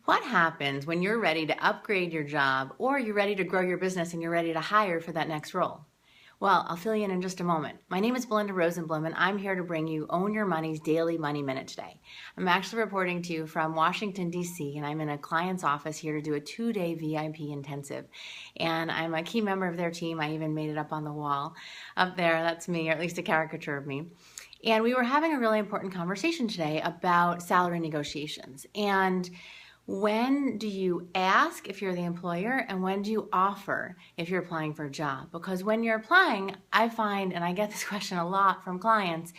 What happens when you're ready to upgrade your job or you're ready to grow your business and you're ready to hire for that next role? Well, I'll fill you in just a moment. My name is Belinda Rosenblum, and I'm here to bring you Own Your Money's Daily Money Minute today. I'm actually reporting to you from Washington, D.C., and I'm in a client's office here to do a 2-day VIP intensive. And I'm a key member of their team. I even made it up on the wall up there. That's me, or at least a caricature of me. And we were having a really important conversation today about salary negotiations. And when do you ask if you're the employer, and when do you offer if you're applying for a job? Because when you're applying, I find, and I get this question a lot from clients,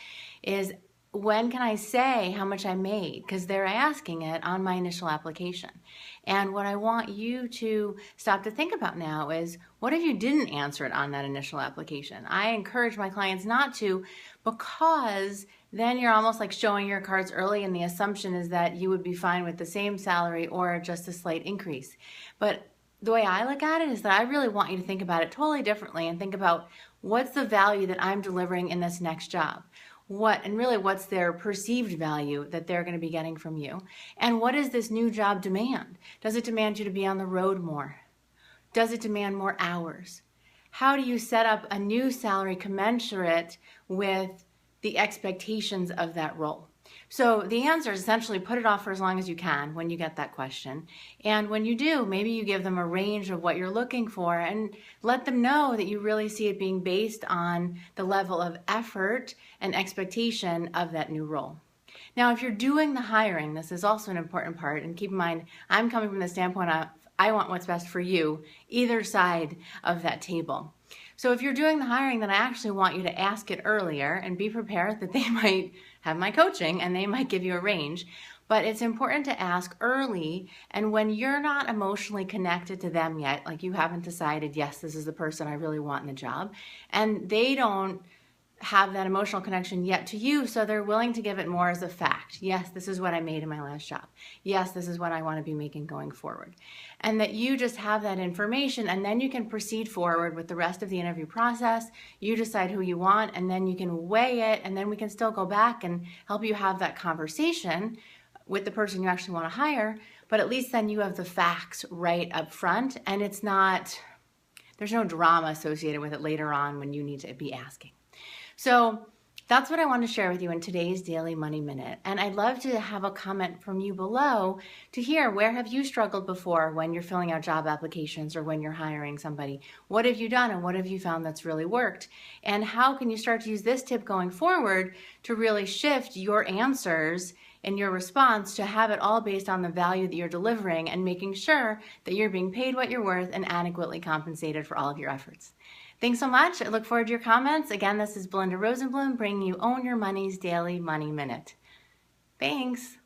is when can I say how much I made? Because they're asking it on my initial application. And what I want you to stop to think about now is, what if you didn't answer it on that initial application? I encourage my clients not to, because then you're almost like showing your cards early, and the assumption is that you would be fine with the same salary or just a slight increase. But the way I look at it is that I really want you to think about it totally differently and think about, what's the value that I'm delivering in this next job? What's their perceived value that they're going to be getting from you? And what does this new job demand? Does it demand you to be on the road more? Does it demand more hours? How do you set up a new salary commensurate with the expectations of that role? So the answer is essentially put it off for as long as you can when you get that question. And when you do, maybe you give them a range of what you're looking for and let them know that you really see it being based on the level of effort and expectation of that new role. Now, if you're doing the hiring, this is also an important part. And keep in mind, I'm coming from the standpoint of, I want what's best for you, either side of that table. So if you're doing the hiring, then I actually want you to ask it earlier and be prepared that they might have my coaching and they might give you a range. But it's important to ask early, and when you're not emotionally connected to them yet, like you haven't decided, yes, this is the person I really want in the job, and they don't have that emotional connection yet to you, so they're willing to give it more as a fact. Yes, this is what I made in my last job. Yes, this is what I want to be making going forward. And that you just have that information, and then you can proceed forward with the rest of the interview process. You decide who you want, and then you can weigh it, and then we can still go back and help you have that conversation with the person you actually want to hire. But at least then you have the facts right up front, and there's no drama associated with it later on when you need to be asking. So that's what I want to share with you in today's Daily Money Minute. And I'd love to have a comment from you below to hear, where have you struggled before when you're filling out job applications or when you're hiring somebody? What have you done, and what have you found that's really worked? And how can you start to use this tip going forward to really shift your answers and your response to have it all based on the value that you're delivering, and making sure that you're being paid what you're worth and adequately compensated for all of your efforts. Thanks so much. I look forward to your comments. Again, this is Belinda Rosenblum bringing you Own Your Money's Daily Money Minute. Thanks.